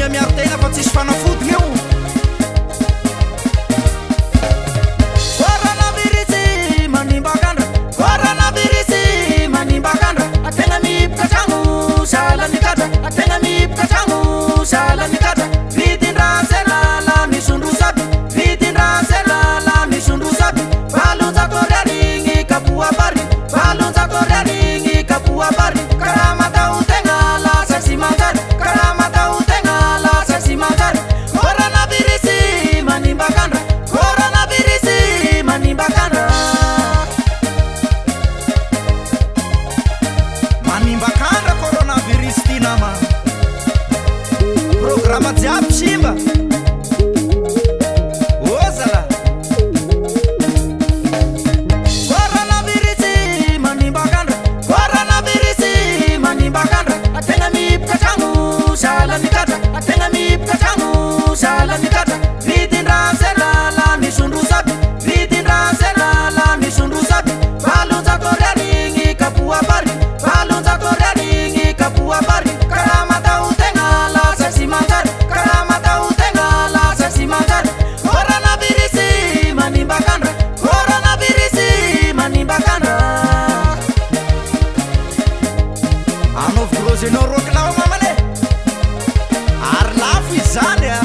mia miaro tegna fa tsisy fanafodiny io. Coronavirus manimba Kandra, coronavirus manimba Kandra. Ategna mipika tragno salan'ny kadra, ategna mipika tragno salan'ny kadra. Vidin-drazela misondro saby, vidin-drazela misondro saby. Valonjato ariary kapoa bary, valonjato ariary kapoa bary. Karaha matao tegna lasa sy manjary, karaha matao tegna lasa sy manjary. Coronavirus manimba Kandra, coronavirus manimba Kandra. Manimba Kandra coronavirus ty nama. Programa jiaby simba. Ozala. Coronavirus manimba Kandra, coronavirus manimba Kandra. Ategna mipika tragno salan'ny kadra, ategna mipika tragno salan'ny kadra. Vidin-drazela misondro saby, vidin-drazela misondro saby. Valonjato ariary kapoa bary, valonjato ariary kapoa bary. Karaha matao tegna lasa sy manjary, karaha matao tegna lasa sy manjary. Coronavirus manimba Kandra, coronavirus manimba Kandra. Anao virozenao roklao mamane. Ary lafo izany a.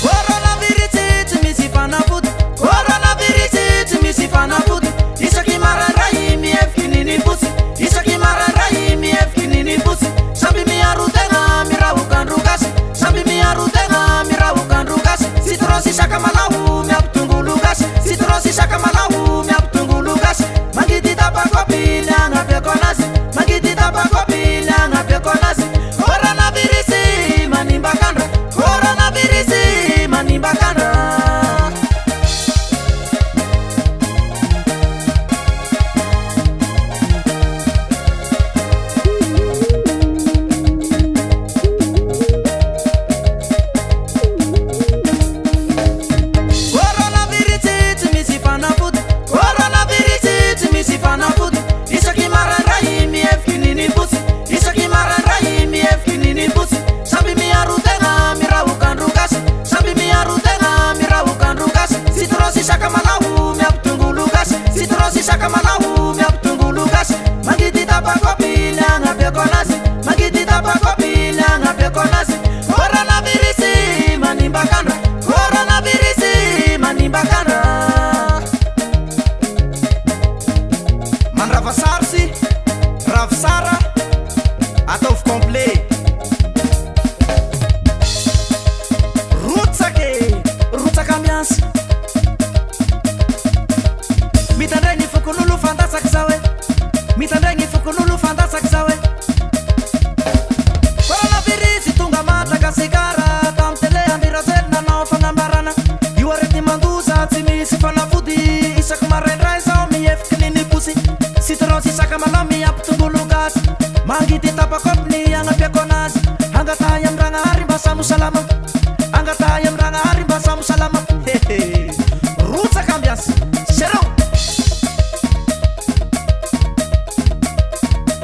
Coronavirus tsy misy fanafody, coronavirus tsy misy fanafody. Isaky maraindray mihefiky niny posy, isaky maraindray mihefiky niny posy. Samby miaro tegna mirahoka andro gasy, samby miaro tegna mirahoka andro gasy. Citron sy sakamalao miampitongolo gasy, citron sy sakamalao miampitongolo gasy. Mangidy tapakopy ny agnapiako anazy, mangidy tapakopy ny agnapiako anazy. Coronavirus manimba Kandra, coronavirus manimba Kandra. Coronavirus tsy misy fanafody, coronavirus tsy misy fanafody. Isaky maraindray mihefiky niny posy, isaky maraindray mihefiky niny posy. Samby miaro tegna mirahoka andro gasy, samby miaro tegna mirahoka andro gasy. Citron sy sakamalao miampitongolo gasy, citron sy sakamalao miampitongolo gasy. Mangidy tapakopy ny agnapiako anazy, mangidy tapakopy ny agnapiako anazy. Coronavirus manimba Kandra, coronavirus manimba Kandra. Mandrava sary sy ravy sara ataovy complet. Rotsaka ambiance mitandray ny fokon'olo fantatsaky zao e, mitandray ny fokon'olo fantatsaky zao e. Coronavirus tonga Madagasikara, tam tele andirazely nanao fanambarana. Io arety mandoza tsy misy fanafody, isaky maraindray zao mihefiky niny posy. Citron sy sakamalao miampitongolo gasy, mangidy tapakopy ny agnapiako anazy. Angatay am ragnahary mba samo salama, angatay am ragnahary mba samo salama. Rotsaka ambiance sereo.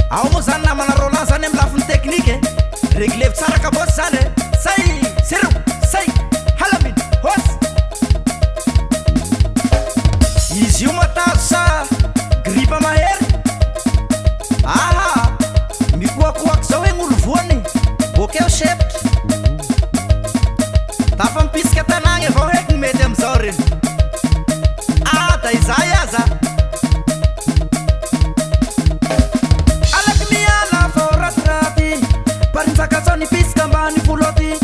Ao moa zany namana Roland zany amin'ny lafiny teknike. Reglevy tsara kabosy zany e. Say sereo, say halaminy hosy. Izy io matazo sa gripa mahery. Aha, mikoakoaky zao hoe gn'olo voany, bokeo sepiky. Tafa mipisika tanagny avao heky ny mety am'zao reny. Ah, da izay aza. Alaky miala fao ratiraty, Barinjaka zao nipisika ambany foloty.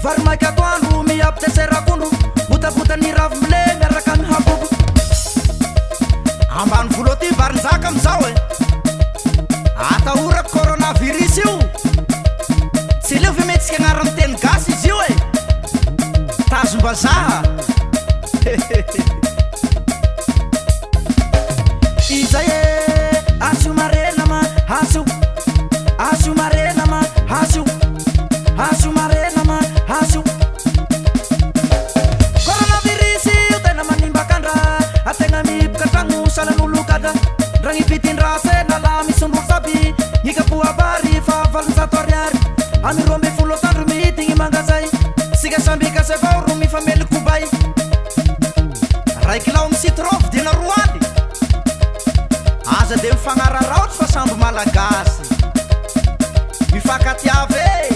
Vary maika atoandro miampiteserakondro, botabota ny ravy mile miaraka mihabobo. Ambany voloty Barinjaka am'zao e. Atahorako coronavirus io. Tsy leo fe metsika agnarany teny gasy izy io e. Tazombazaha. Izay e, asio marena ma asio, asio marena ma asio, asio marena ma asio. Coronavirus io tena manimba Kandra, ategna mipoka tragno salan'olo kadra. Ragny vidin-drasena la misondro saby, ny kapoa bary fa valonjato ariary. Ami rombe folo tandro mihitigny mangazay sika sambikasy avao ro mifamely kobay raiky lao misitrôvy dina roaly aza de mifagnararaotry fa samby malagasy mifakatiave